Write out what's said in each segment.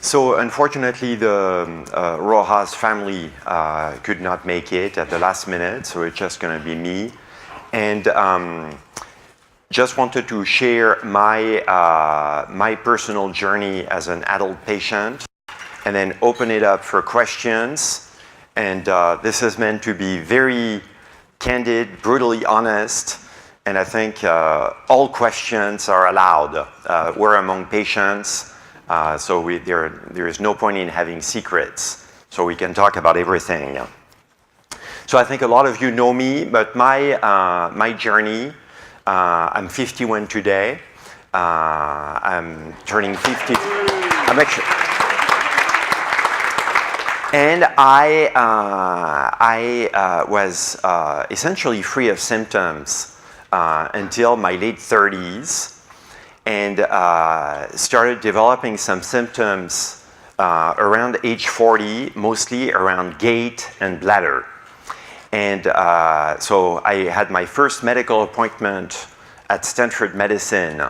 So unfortunately, the Rojas family could not make it at the last minute, so it's just going to be me. And just wanted to share my personal journey as an adult patient, and then open it up for questions. And this is meant to be very candid, brutally honest, and I think all questions are allowed. We're among patients. So there is no point in having secrets, so we can talk about everything. So I think a lot of you know me, but my journey, I'm 51 today. I'm turning 50. I'm actually, and I was essentially free of symptoms until my late 30s. And started developing some symptoms around age 40, mostly around gait and bladder. And so I had my first medical appointment at Stanford Medicine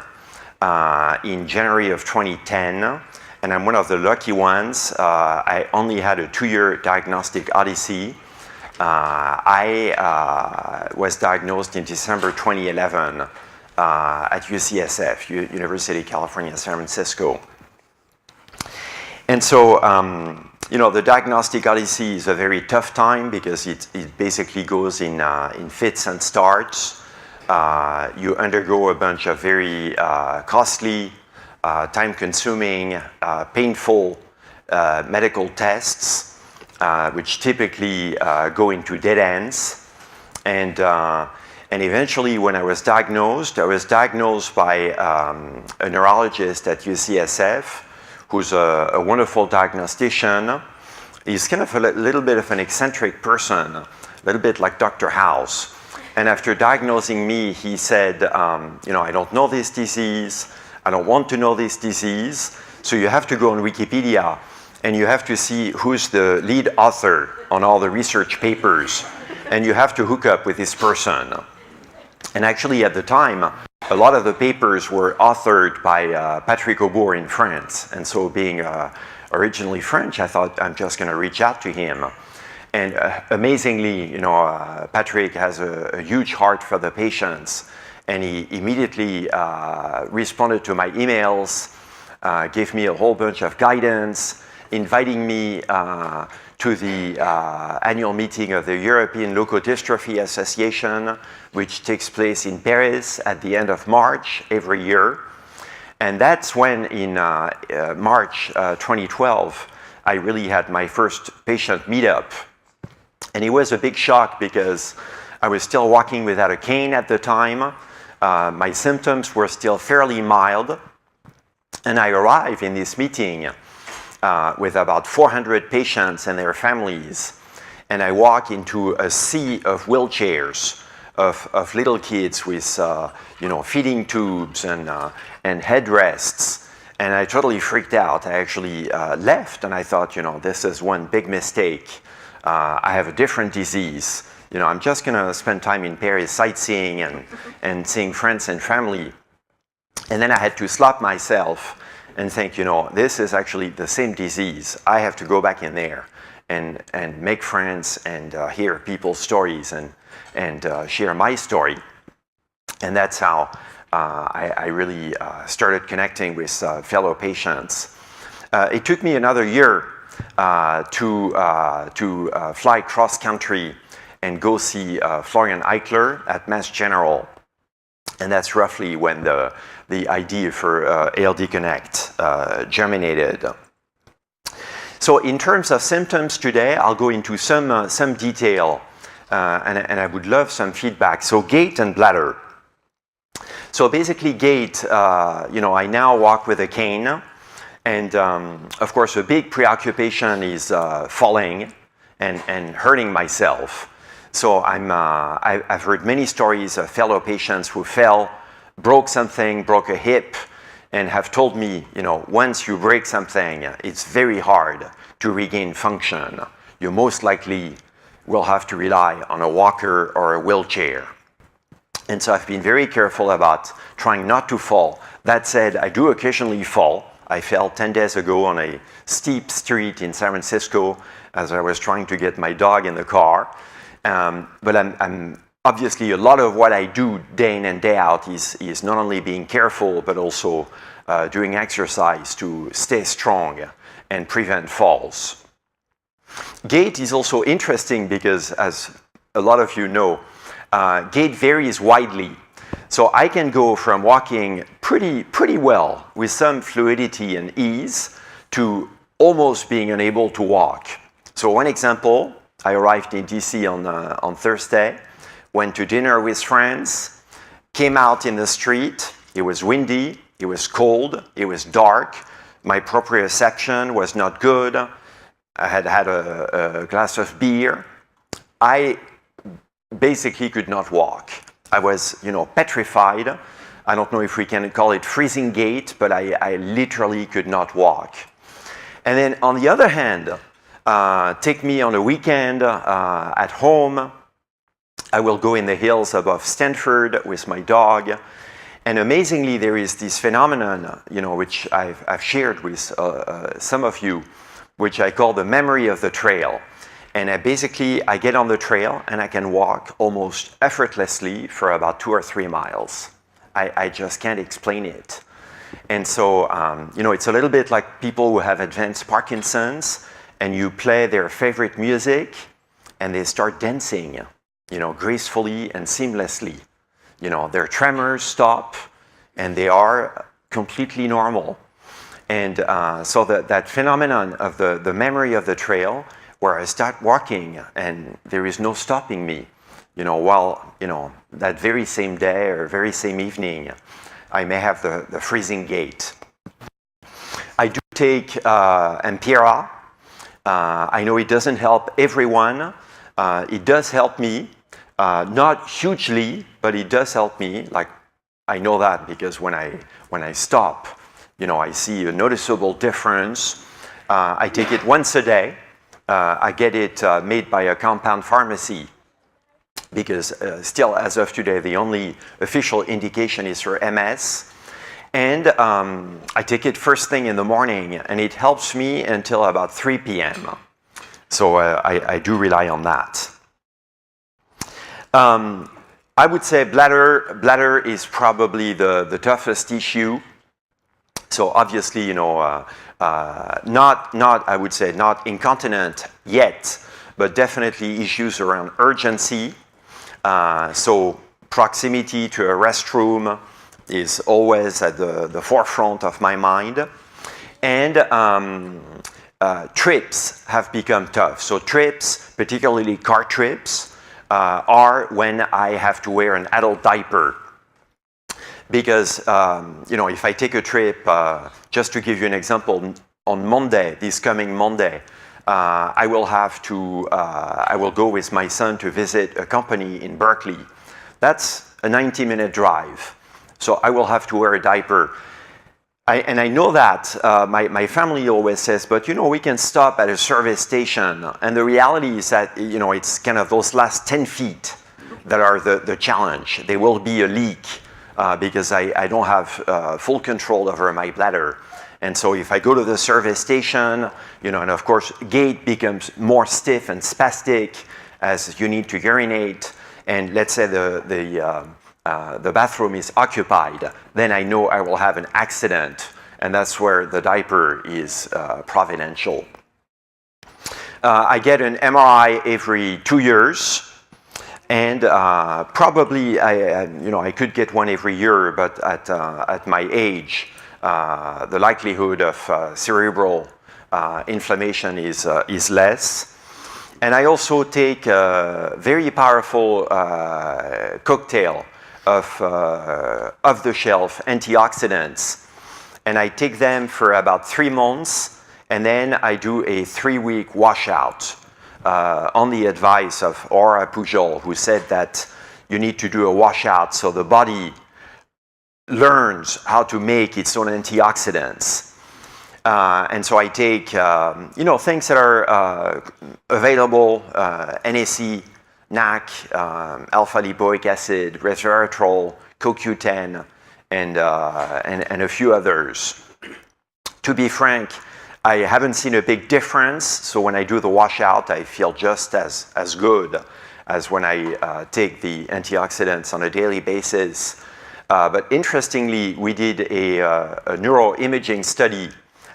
in January of 2010, and I'm one of the lucky ones. I only had a 2-year diagnostic odyssey. I was diagnosed in December 2011. At UCSF, University of California, San Francisco. And so, you know, the diagnostic odyssey is a very tough time because it basically goes in fits and starts. You undergo a bunch of very costly, time-consuming, painful medical tests, which typically go into dead ends. And eventually, when I was diagnosed by a neurologist at UCSF, who's a wonderful diagnostician. He's kind of a little bit of an eccentric person, a little bit like Dr. House. And after diagnosing me, he said, you know, I don't know this disease. I don't want to know this disease. So you have to go on Wikipedia, and you have to see who's the lead author on all the research papers. And you have to hook up with this person. And actually, at the time, a lot of the papers were authored by Patrick Aubour in France. And so being originally French, I thought I'm just going to reach out to him. And amazingly, you know, Patrick has a huge heart for the patients. And he immediately responded to my emails, gave me a whole bunch of guidance, inviting me to the annual meeting of the European Leukodystrophy Association, which takes place in Paris at the end of March every year. And that's when, in March 2012, I really had my first patient meetup. And it was a big shock because I was still walking without a cane at the time. My symptoms were still fairly mild. And I arrived in this meeting with about 400 patients and their families. And I walk into a sea of wheelchairs, of little kids with you know, feeding tubes and headrests. And I totally freaked out. I actually left, and I thought, you know, this is one big mistake. I have a different disease. You know, I'm just going to spend time in Paris sightseeing and seeing friends and family. And then I had to slap myself and think, you know, this is actually the same disease. I have to go back in there and make friends and hear people's stories and share my story. And that's how I really started connecting with fellow patients. It took me another year to fly cross-country and go see Florian Eichler at Mass General. And that's roughly when the idea for ALD Connect germinated. So in terms of symptoms today, I'll go into some detail, and I would love some feedback. So gait and bladder. So basically gait, you know, I now walk with a cane, and of course a big preoccupation is falling and hurting myself. So I've heard many stories of fellow patients who fell, broke something, broke a hip, and have told me, you know, once you break something, it's very hard to regain function. You most likely will have to rely on a walker or a wheelchair. And so I've been very careful about trying not to fall. That said, I do occasionally fall. I fell 10 days ago on a steep street in San Francisco as I was trying to get my dog in the car. But I'm obviously, a lot of what I do day in and day out is not only being careful, but also doing exercise to stay strong and prevent falls. Gait is also interesting because, as a lot of you know, gait varies widely. So I can go from walking pretty well with some fluidity and ease to almost being unable to walk. So one example, I arrived in DC on Thursday, went to dinner with friends, came out in the street, it was windy, it was cold, it was dark, my proprioception was not good, I had had a glass of beer. I basically could not walk. I was, petrified. I don't know if we can call it freezing gait, but I literally could not walk. And then on the other hand, take me on a weekend at home. I will go in the hills above Stanford with my dog. And amazingly, there is this phenomenon, which I've shared with some of you, which I call the memory of the trail. And I get on the trail and I can walk almost effortlessly for about 2 or 3 miles. I just can't explain it. And so, it's a little bit like people who have advanced Parkinson's and you play their favorite music and they start dancing, gracefully and seamlessly. Their tremors stop and they are completely normal. And so that phenomenon of the memory of the trail, where I start walking and there is no stopping me, that very same day or very same evening, I may have the freezing gait. I do take Ampera. I know it doesn't help everyone. It does help me, not hugely, but it does help me. Like, I know that because when I stop, I see a noticeable difference. I take it once a day. I get it made by a compound pharmacy because still, as of today, the only official indication is for MS. And I take it first thing in the morning, and it helps me until about 3 p.m. So I do rely on that. I would say bladder is probably the toughest issue. So obviously, I would say not incontinent yet, but definitely issues around urgency. So proximity to a restroom is always at the forefront of my mind. And trips have become tough. So trips, particularly car trips, are when I have to wear an adult diaper. Because, if I take a trip, just to give you an example, on Monday, this coming Monday, I will go with my son to visit a company in Berkeley. That's a 90-minute drive. So I will have to wear a diaper. I know that my family always says, but we can stop at a service station. And the reality is that, it's kind of those last 10 feet that are the challenge. There will be a leak because I don't have full control over my bladder. And so if I go to the service station, and of course, gait becomes more stiff and spastic as you need to urinate. And let's say the bathroom is occupied, then I know I will have an accident, and that's where the diaper is providential. I get an MRI every 2 years, and probably I could get one every year, but at my age, the likelihood of cerebral inflammation is less. And I also take a very powerful cocktail of off-the-shelf antioxidants, and I take them for about 3 months, and then I do a 3-week washout on the advice of Aura Pujol, who said that you need to do a washout so the body learns how to make its own antioxidants. And so I take things that are available, NAC, NAC, alpha-lipoic acid, resveratrol, CoQ10, and a few others. To be frank, I haven't seen a big difference. So when I do the washout, I feel just as good as when I take the antioxidants on a daily basis. But interestingly, we did a neuroimaging study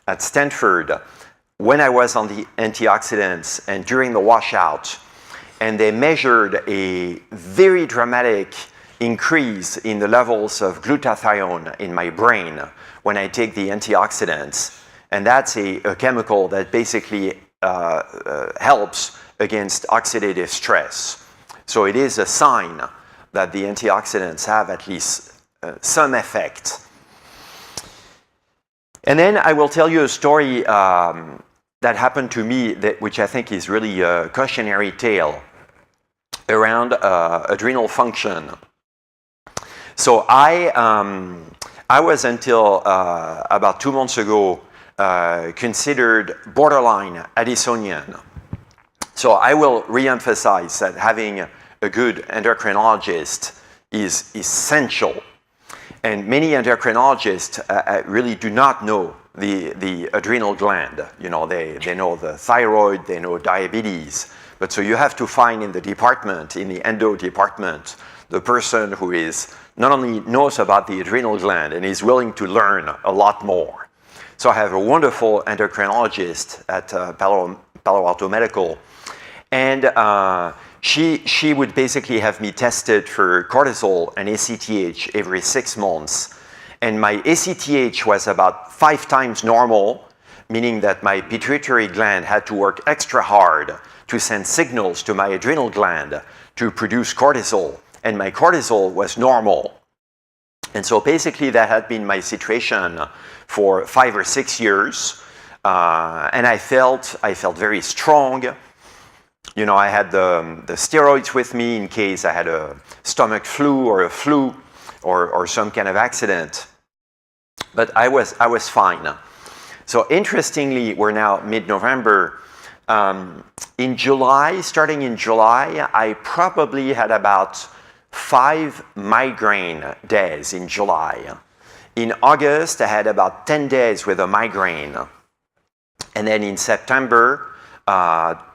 at Stanford when I was on the antioxidants and during the washout, and they measured a very dramatic increase in the levels of glutathione in my brain when I take the antioxidants. And that's a chemical that basically helps against oxidative stress. So it is a sign that the antioxidants have at least some effect. And then I will tell you a story that happened to me, which I think is really a cautionary tale around adrenal function. So I was until about 2 months ago considered borderline Addisonian. So I will reemphasize that having a good endocrinologist is essential. And many endocrinologists really do not know the adrenal gland. You know, they know the thyroid, they know diabetes. But so you have to find in the department, in the endo department, the person who is not only knows about the adrenal gland and is willing to learn a lot more. So I have a wonderful endocrinologist at Palo Alto Medical. And she would basically have me tested for cortisol and ACTH every 6 months. And my ACTH was about 5 times normal, meaning that my pituitary gland had to work extra hard to send signals to my adrenal gland to produce cortisol. And my cortisol was normal. And so basically that had been my situation for 5 or 6 years. And I felt very strong. You know, I had the steroids with me in case I had a stomach flu or a flu or some kind of accident. But I was fine. So interestingly, we're now mid-November. In July, starting in July, I probably had about 5 migraine days in July. In August, I had about 10 days with a migraine. And then in September,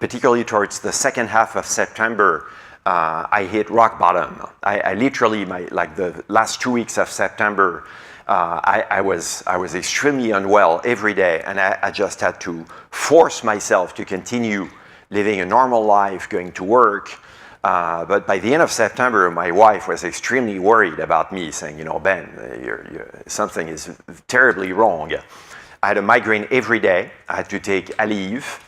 particularly towards the second half of September, I hit rock bottom. I literally, like the last 2 weeks of September, I was extremely unwell every day, and I just had to force myself to continue living a normal life, going to work. But by the end of September, my wife was extremely worried about me, saying, you know, Ben, something is terribly wrong. I had a migraine every day. I had to take Aleve.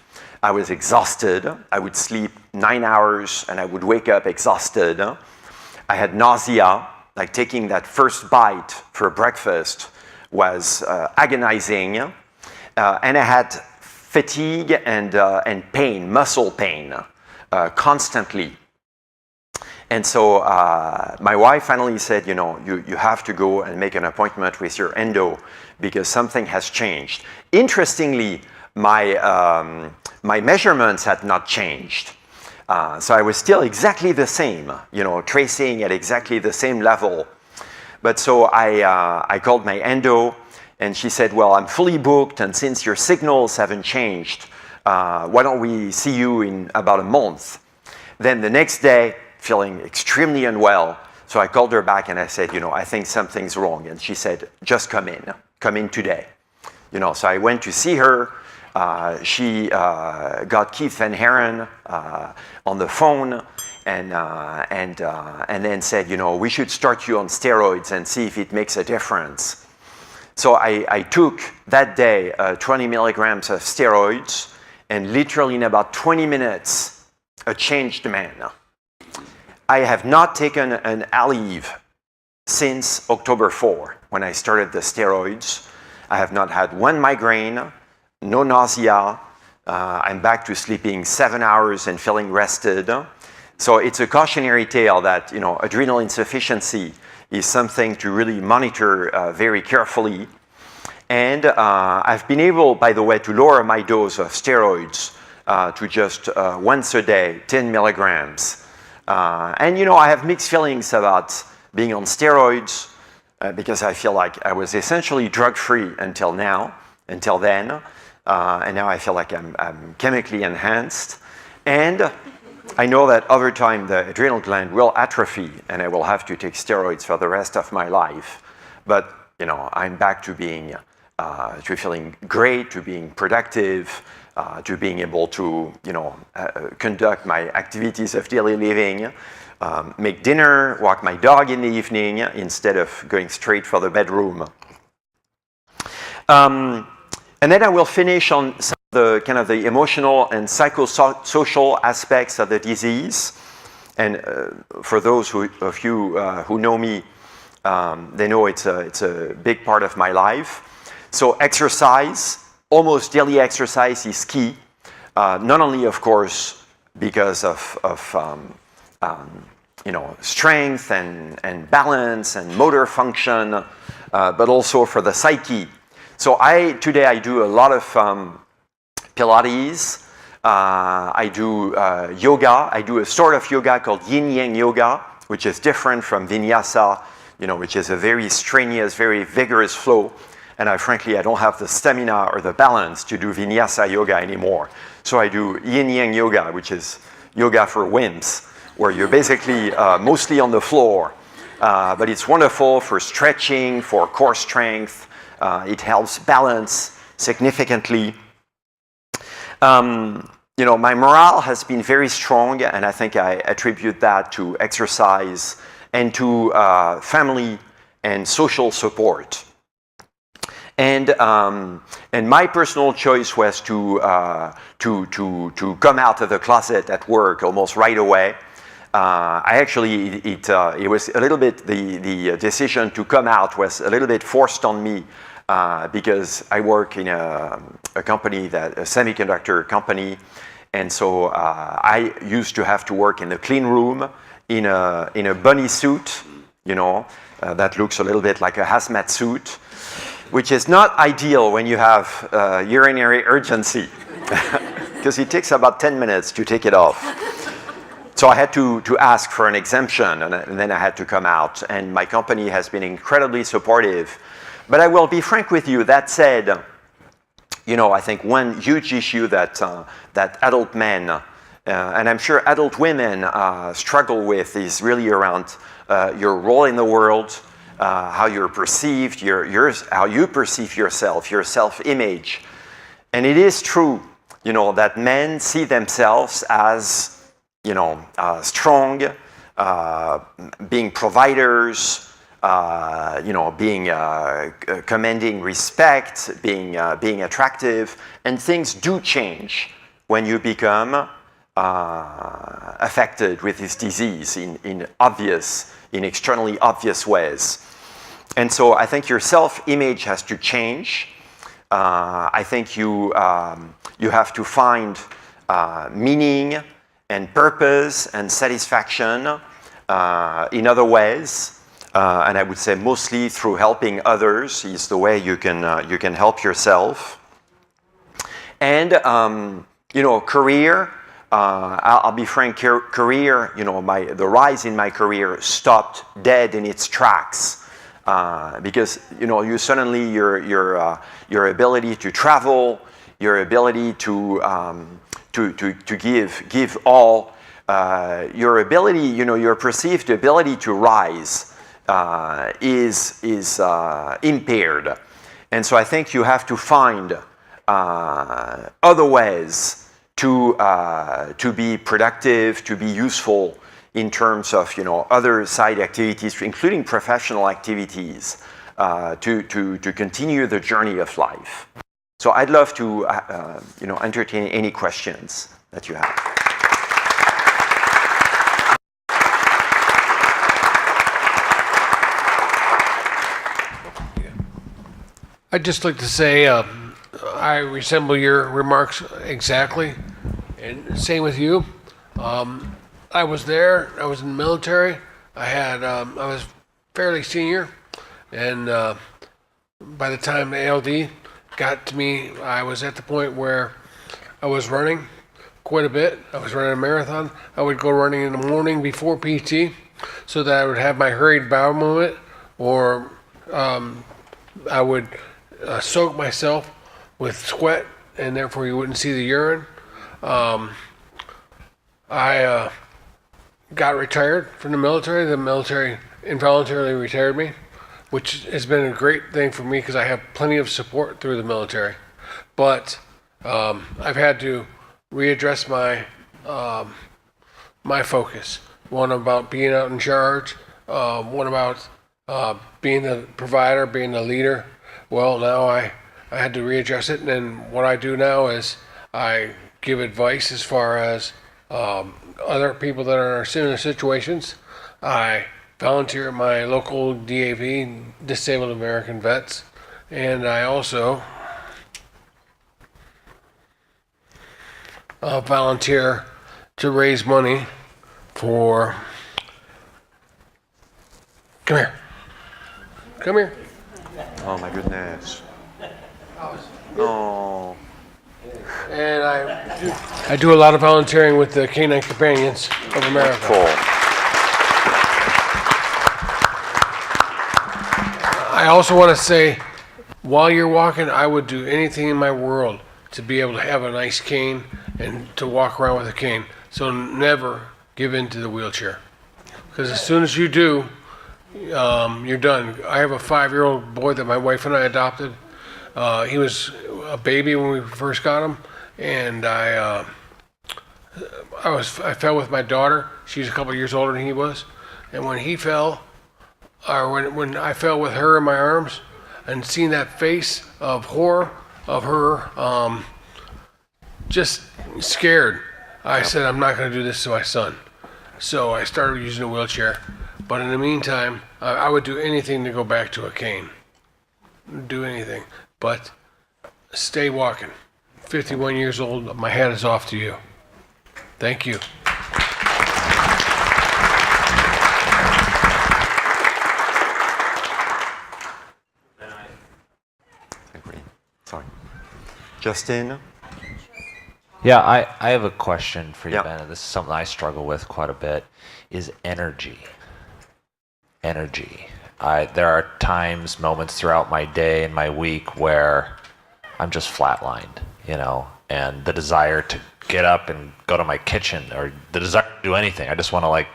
I was exhausted. I would sleep 9 hours and I would wake up exhausted. I had nausea, like taking that first bite for breakfast was agonizing. And I had fatigue and pain, muscle pain, constantly. And so my wife finally said, you know, you have to go and make an appointment with your endo because something has changed. Interestingly, my measurements had not changed. So I was still exactly the same, you know, tracing at exactly the same level. But so I called my endo and she said, well, I'm fully booked and since your signals haven't changed, why don't we see you in about a month? Then the next day, feeling extremely unwell. So I called her back and I said, you know, I think something's wrong. And she said, just come in today. You know, so I went to see her. She got Keith Van Haren on the phone and then said, you know, we should start you on steroids and see if it makes a difference. So I took that day 20 milligrams of steroids and literally in about 20 minutes, a changed man. I have not taken an Aleve since October 4 when I started the steroids. I have not had one migraine, no nausea. I'm back to sleeping 7 hours and feeling rested. So it's a cautionary tale that, you know, adrenal insufficiency is something to really monitor very carefully. And I've been able, by the way, to lower my dose of steroids to just once a day, 10 milligrams. And, you know, I have mixed feelings about being on steroids because I feel like I was essentially drug-free until now. until then. And now I feel like I'm chemically enhanced. And I know that over time the adrenal gland will atrophy and I will have to take steroids for the rest of my life. But I'm back to being, to feeling great, to being productive, to being able to, conduct my activities of daily living, make dinner, walk my dog in the evening instead of going straight for the bedroom. And then I will finish on some of the kind of the emotional and psychosocial aspects of the disease. And for those of you who know me, they know it's a big part of my life. So exercise, almost daily exercise is key. Not only, of course, because of strength and balance and motor function, but also for the psyche. So today I do a lot of Pilates. I do yoga. I do a sort of yoga called yin-yang yoga, which is different from vinyasa, which is a very strenuous, very vigorous flow. And frankly, I don't have the stamina or the balance to do vinyasa yoga anymore. So I do yin-yang yoga, which is yoga for wimps, where you're basically mostly on the floor. But it's wonderful for stretching, for core strength. It helps balance significantly. My morale has been very strong, and I think I attribute that to exercise and to family and social support. And my personal choice was to come out of the closet at work almost right away. It was a little bit, the decision to come out was a little bit forced on me because I work in a company, a semiconductor company, and so I used to have to work in the clean room in a bunny suit, that looks a little bit like a hazmat suit, which is not ideal when you have urinary urgency because it takes about 10 minutes to take it off. So I had to ask for an exemption, and then I had to come out. And my company has been incredibly supportive. But I will be frank with you. That said, I think one huge issue that adult men, and I'm sure adult women struggle with is really around your role in the world, how you're perceived, how you perceive yourself, your self-image. And it is true, that men see themselves as strong, being providers, being commanding respect, being attractive, and things do change when you become affected with this disease in externally obvious ways. And so I think your self-image has to change. I think you have to find meaning and purpose and satisfaction in other ways, and I would say mostly through helping others is the way you can help yourself. And career. I'll be frank. Career. The rise in my career stopped dead in its tracks because you suddenly your ability to travel, your ability to give all, your ability, your perceived ability to rise is impaired. And so I think you have to find other ways to be productive, to be useful in terms of other side activities, including professional activities, to continue the journey of life. So I'd love to entertain any questions that you have. I'd just like to say I resemble your remarks exactly, and same with you. I was there. I was in the military. I was fairly senior, and by the time the ALD got to me, I was at the point where I was running quite a bit. I was running a marathon. I would go running in the morning before PT so that I would have my hurried bowel movement, or I would soak myself with sweat, and therefore you wouldn't see the urine. I got retired from the military. The military involuntarily retired me, which has been a great thing for me because I have plenty of support through the military. But I've had to readdress my focus. One about being out in charge. One about being the provider, being the leader. Well, now I had to readjust it, and then what I do now is I give advice as far as other people that are in similar situations. I volunteer at my local DAV, Disabled American Vets, and I also volunteer to raise money for. Come here. Come here. Oh my goodness. Oh. And I do a lot of volunteering with the Canine Companions of America. Cool. I also want to say, while you're walking, I would do anything in my world to be able to have a nice cane and to walk around with a cane. So never give in to the wheelchair. Because as soon as you do, you're done. I have a 5-year-old boy that my wife and I adopted. He was a baby when we first got him, and I fell with my daughter. She's a couple years older than he was, and when he fell, or when I fell with her in my arms, and seeing that face of horror of her, just scared, I said, I'm not going to do this to my son. So I started using a wheelchair. But in the meantime, I would do anything to go back to a cane. Do anything. But stay walking. 51 years old, my hat is off to you. Thank you. Sorry. Justin? Yeah, I have a question for you, Yeah. Ben, and this is something I struggle with quite a bit, is energy. Energy. There are times, moments throughout my day and my week where I'm just flatlined, and the desire to get up and go to my kitchen, or the desire to do anything. I just want to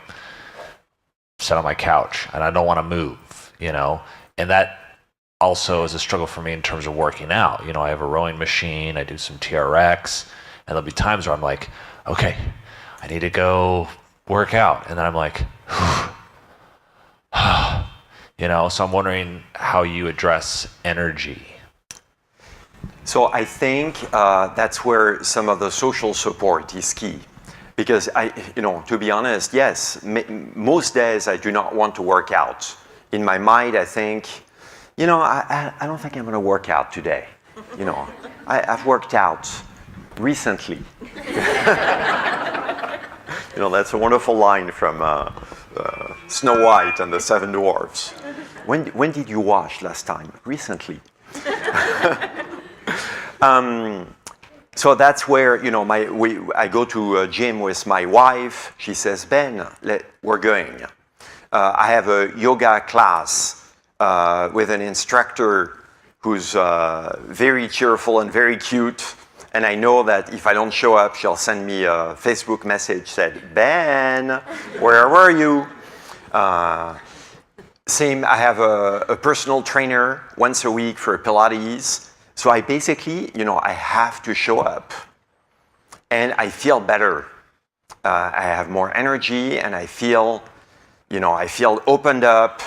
sit on my couch, and I don't want to move, and that also is a struggle for me in terms of working out. I have a rowing machine, I do some TRX, and there'll be times where I'm like, okay, I need to go work out, and then I'm like, so I'm wondering how you address energy. So I think that's where some of the social support is key. Because to be honest, yes, most days I do not want to work out. In my mind, I think, I don't think I'm going to work out today. I've worked out recently. That's a wonderful line from Snow White and the Seven Dwarfs. When did you wash last time? Recently. So that's where I go to a gym with my wife. She says, Ben, we're going. I have a yoga class with an instructor who's very cheerful and very cute. And I know that if I don't show up, she'll send me a Facebook message said, Ben, where were you? Same, I have a personal trainer once a week for Pilates. So I basically, I have to show up. And I feel better. I have more energy, and I feel opened up.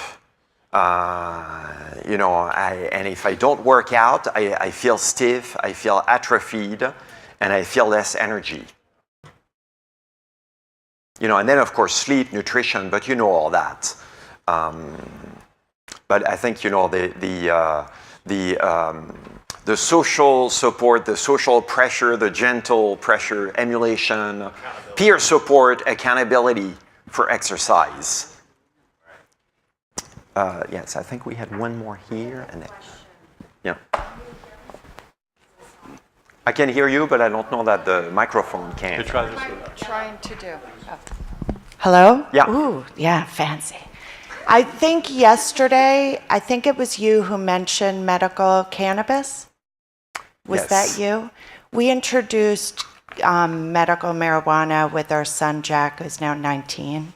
And if I don't work out, I feel stiff, I feel atrophied, and I feel less energy. And then of course sleep, nutrition, but all that. But I think the social support, the social pressure, the gentle pressure, emulation, peer support, accountability for exercise. Yes, I think we had one more here, and then, yeah. I can hear you, but I don't know that the microphone can. What I'm trying to do. Oh. Hello? Yeah. Ooh, yeah, fancy. I think yesterday, it was you who mentioned medical cannabis. Was Yes. that you? We introduced medical marijuana with our son Jack, who's now 19,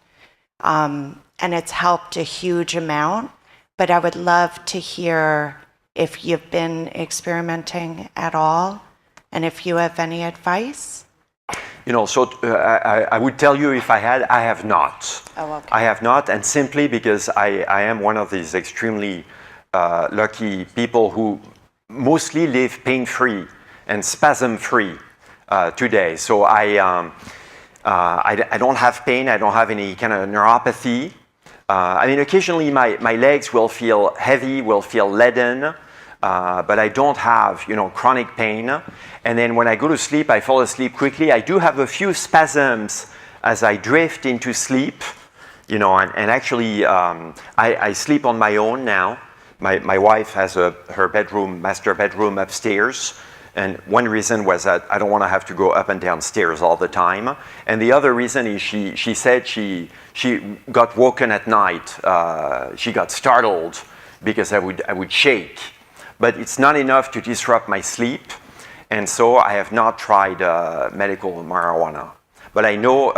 and it's helped a huge amount. But I would love to hear if you've been experimenting at all, and if you have any advice. I would tell you if I had, I have not. Oh, okay. I have not, and simply because I am one of these extremely lucky people who mostly live pain-free and spasm-free today. So I don't have pain, I don't have any kind of neuropathy. Occasionally my legs will feel heavy, will feel leaden, but I don't have, chronic pain. And then when I go to sleep, I fall asleep quickly. I do have a few spasms as I drift into sleep, and actually I sleep on my own now. My wife has her master bedroom upstairs. And one reason was that I don't want to have to go up and down stairs all the time. And the other reason is she said she got woken at night. She got startled because I would shake. But it's not enough to disrupt my sleep. And so I have not tried medical marijuana. But I know,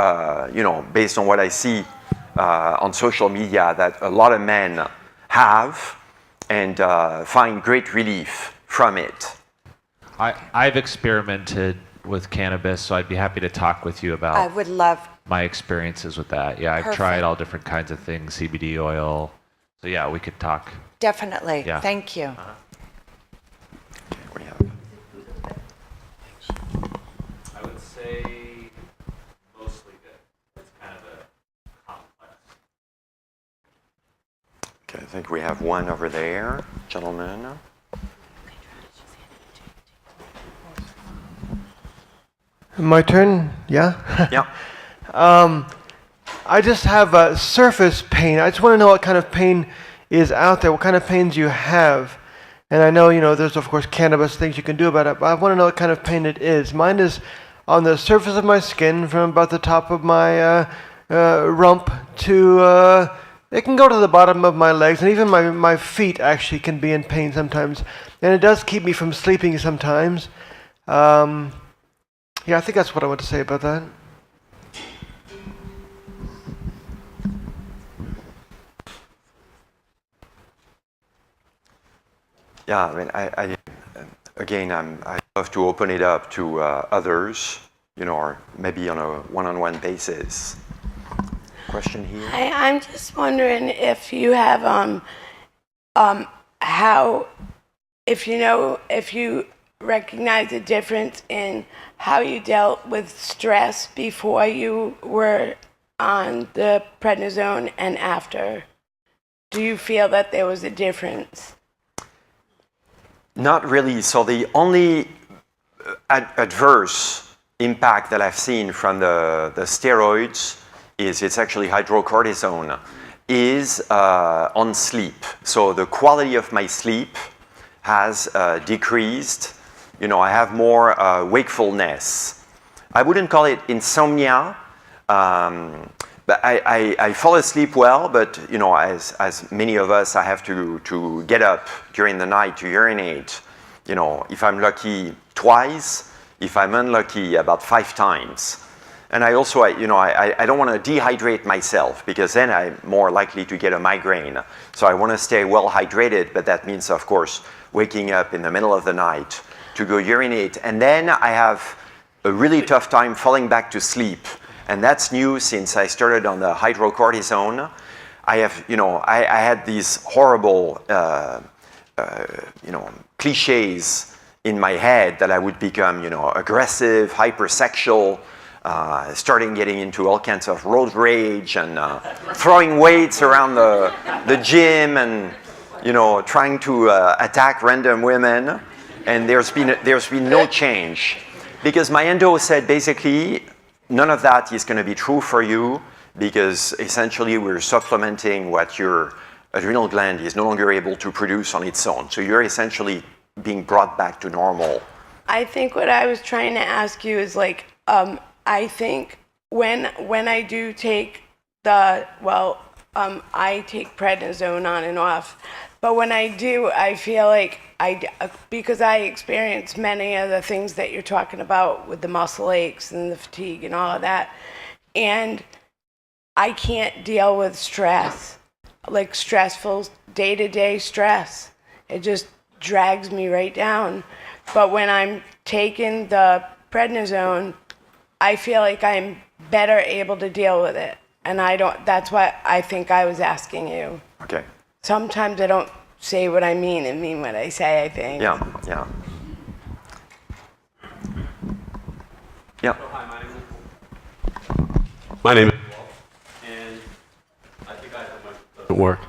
based on what I see on social media, that a lot of men have and find great relief from it. I've experimented with cannabis, so I'd be happy to talk with you I about would love. my experiences with that. Yeah, I've Perfect. tried all different kinds of things, CBD oil. So yeah, we could talk. Definitely. Yeah. Thank you. We have- I would say mostly good. It's kind of a complex. Okay, I think we have one over there, gentlemen. My turn? Yeah? Yeah. I just have surface pain. I just want to know what kind of pain is out there, what kind of pains you have. And I know, there's of course cannabis things you can do about it, but I want to know what kind of pain it is. Mine is on the surface of my skin from about the top of my rump to, it can go to the bottom of my legs, and even my feet actually can be in pain sometimes. And it does keep me from sleeping sometimes. Yeah, I think that's what I want to say about that. Yeah, I love to open it up to others, or maybe on a one-on-one basis. Question here? I'm just wondering if you have if you recognize a difference in how you dealt with stress before you were on the prednisone and after. Do you feel that there was a difference? Not really. So the only adverse impact that I've seen from the steroids it's actually hydrocortisone, is on sleep. So the quality of my sleep has decreased. I have more wakefulness. I wouldn't call it insomnia, but I fall asleep well, but as many of us, I have to get up during the night to urinate. If I'm lucky, twice. If I'm unlucky, about 5 times. And I also, I don't want to dehydrate myself because then I'm more likely to get a migraine. So I want to stay well hydrated, but that means, of course, waking up in the middle of the night to go urinate. And then I have a really tough time falling back to sleep. And that's new since I started on the hydrocortisone. I have, I had these horrible, cliches in my head that I would become, aggressive, hypersexual, starting getting into all kinds of road rage and throwing weights around the gym and, trying to attack random women. And there's been no change because my endo said basically none of that is going to be true for you because essentially we're supplementing what your adrenal gland is no longer able to produce on its own. So you're essentially being brought back to normal. I think what I was trying to ask you is I think when I do take I take prednisone on and off. But when I do, I feel like because I experience many of the things that you're talking about with the muscle aches and the fatigue and all of that, and I can't deal with stress, like stressful day-to-day stress. It just drags me right down. But when I'm taking the prednisone, I feel like I'm better able to deal with it. And that's what I think I was asking you. Okay. Sometimes I don't say what I mean and mean what I say, I think. Yeah, yeah. Yeah. My name is Walt, and I think I have my doesn't work.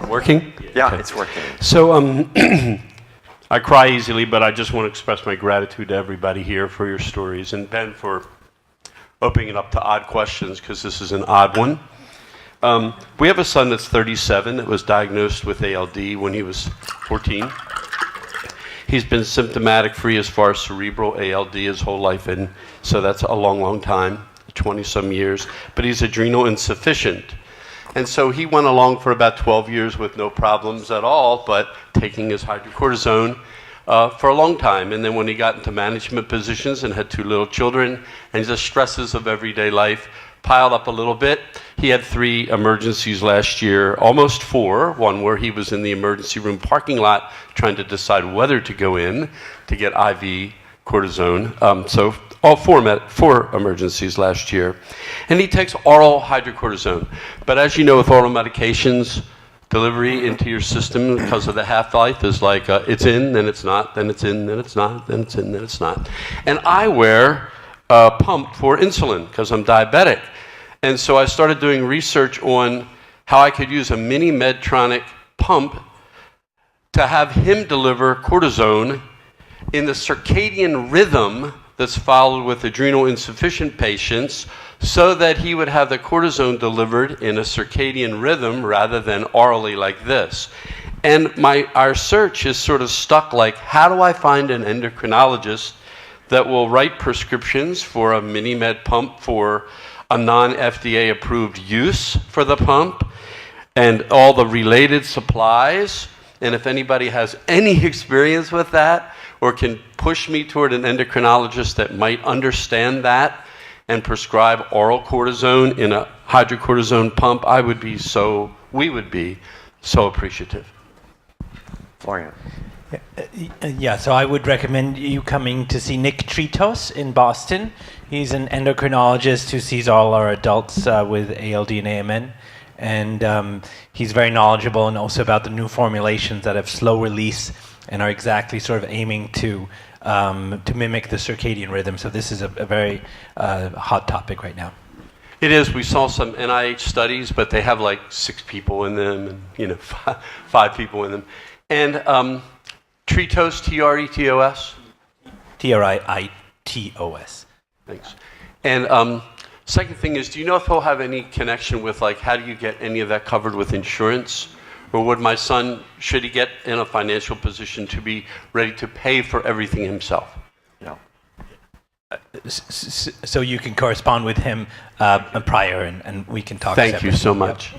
Working? Yeah, Okay. it's working. So I cry easily, but I just want to express my gratitude to everybody here for your stories, and Ben for opening it up to odd questions, because this is an odd one. We have a son that's 37 that was diagnosed with ALD when he was 14. He's been symptomatic free as far as cerebral ALD his whole life, and so that's a long, long time, 20-some years, but he's adrenal insufficient. And so he went along for about 12 years with no problems at all, but taking his hydrocortisone for a long time. And then when he got into management positions and had 2 little children, and the stresses of everyday life piled up a little bit, he had 3 emergencies last year, almost 4, one where he was in the emergency room parking lot trying to decide whether to go in to get IV cortisone. So all 4 emergencies last year. And he takes oral hydrocortisone. But as you know, with oral medications, delivery into your system because of the half-life is like it's in, then it's not, then it's in, then it's not, then it's in, then it's not. And I wear a pump for insulin because I'm diabetic. And so I started doing research on how I could use a mini Medtronic pump to have him deliver cortisone in the circadian rhythm that's followed with adrenal insufficient patients, so that he would have the cortisone delivered in a circadian rhythm rather than orally like this. And our search is sort of stuck like, how do I find an endocrinologist that will write prescriptions for a mini med pump for a non-FDA approved use for the pump and all the related supplies? And if anybody has any experience with that or can push me toward an endocrinologist that might understand that and prescribe oral cortisone in a hydrocortisone pump, we would be so appreciative. Florian. Yeah, so I would recommend you coming to see Nick Tritos in Boston. He's an endocrinologist who sees all our adults with ALD and AMN. And he's very knowledgeable and also about the new formulations that have slow release and are exactly sort of aiming to mimic the circadian rhythm. So this is a very hot topic right now. It is. We saw some NIH studies, but they have like 6 people in them and 5 people in them. And Tritos, T-R-E-T-O-S? T-R-I-I-T-O-S. Thanks. And second thing is, do you know if he'll have any connection with, like, how do you get any of that covered with insurance? Or would my son, should he get in a financial position to be ready to pay for everything himself? No. So you can correspond with him prior and we can talk Thank you separately. so much.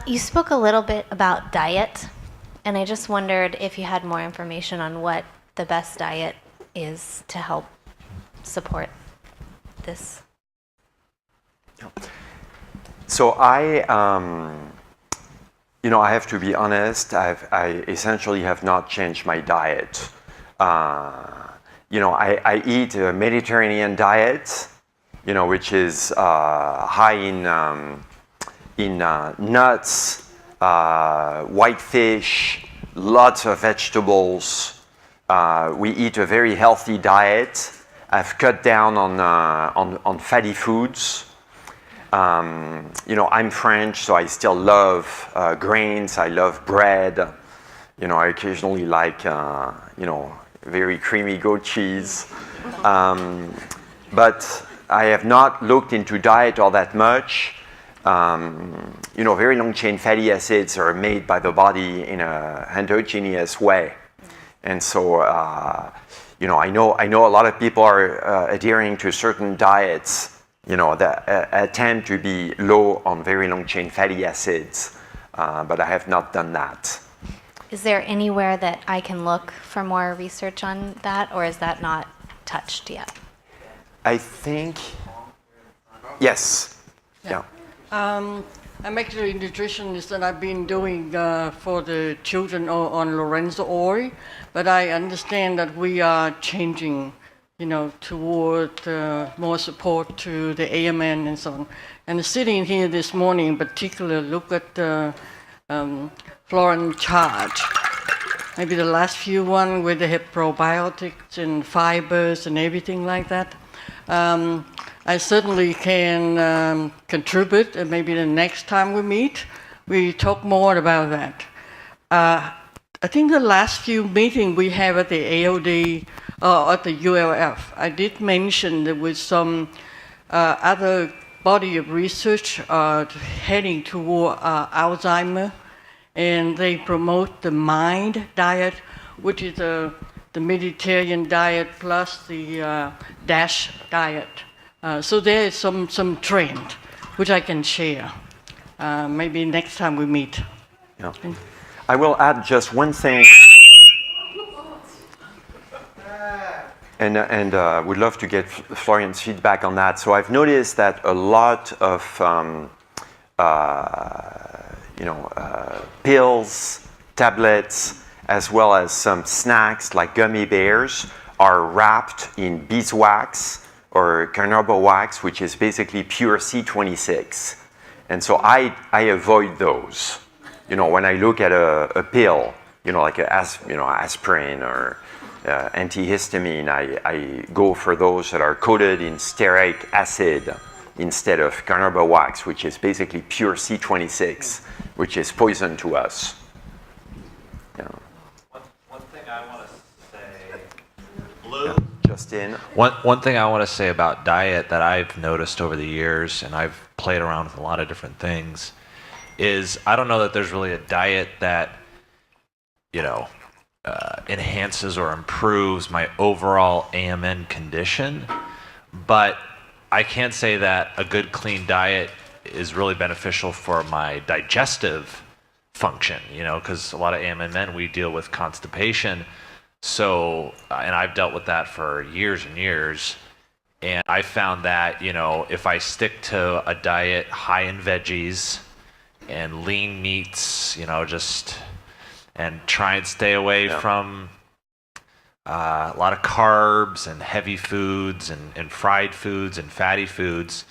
You spoke a little bit about diet, and I just wondered if you had more information on what the best diet is to help support this. So I have to be honest, I essentially have not changed my diet. I eat a Mediterranean diet, which is high in nuts, white fish, lots of vegetables. We eat a very healthy diet. I've cut down on fatty foods. I'm French, so I still love grains. I love bread. I occasionally like, very creamy goat cheese. But I have not looked into diet all that much. Very long-chain fatty acids are made by the body in a endogenous way. And so, I know a lot of people are adhering to certain diets, that attempt to be low on very long chain fatty acids, but I have not done that. Is there anywhere that I can look for more research on that, or is that not touched yet? I think, yes. Yeah. I'm actually a nutritionist, and I've been doing for the children on Lorenzo oil, but I understand that we are changing, toward more support to the AMN and so on. And sitting here this morning in particular, look at the Florent charge, maybe the last few one where they have probiotics and fibers and everything like that. I certainly can contribute, and maybe the next time we meet, we talk more about that. I think the last few meetings we have at the ALD, at the ULF, I did mention there was some other body of research heading toward Alzheimer, and they promote the MIND diet, which is the Mediterranean diet plus the DASH diet. So there is some trend which I can share. Maybe next time we meet. Yeah. I will add just one thing, and would love to get Florian's feedback on that. So I've noticed that a lot of pills, tablets, as well as some snacks like gummy bears are wrapped in beeswax or carnauba wax, which is basically pure C26. And so I avoid those. When I look at a pill, like aspirin or antihistamine, I go for those that are coated in stearic acid instead of carnauba wax, which is basically pure C26, which is poison to us. One thing I want to say, Blue. Yeah. Justin. One thing I want to say about diet that I've noticed over the years, and I've played around with a lot of different things, is I don't know that there's really a diet that enhances or improves my overall AMN condition, but I can say that a good clean diet is really beneficial for my digestive function, because a lot of AMN men, we deal with constipation. So, and I've dealt with that for years and years, and I found that, if I stick to a diet high in veggies and lean meats, and try and stay away from a lot of carbs and heavy foods and fried foods and fatty foods,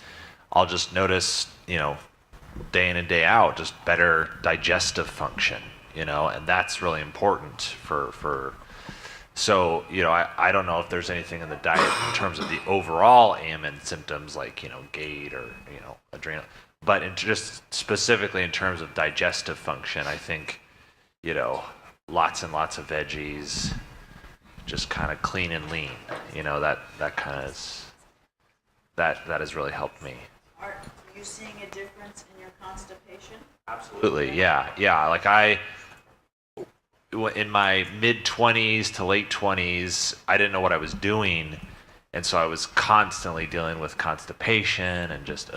I'll just notice, day in and day out, just better digestive function, and that's really important for so, I don't know if there's anything in the diet in terms of the overall AMN symptoms like, gait or, adrenal, but just specifically in terms of digestive function, I think, lots and lots of veggies, just kind of clean and lean, that kind of that has really helped me. Are you seeing a difference in your constipation? Absolutely, yeah. Like in my mid-20s to late 20s, I didn't know what I was doing, and so I was constantly dealing with constipation and just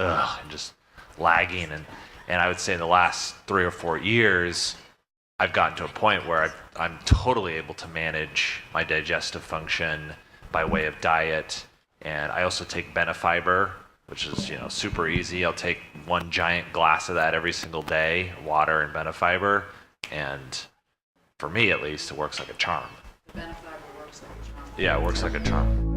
lagging, and I would say in the last 3 or 4 years, I've gotten to a point where I'm totally able to manage my digestive function by way of diet, and I also take Benefiber, which is super easy. I'll take one giant glass of that every single day, water and Benefiber, and for me at least, it works like a charm. The Benefiber works like a charm. Yeah, it works like a charm.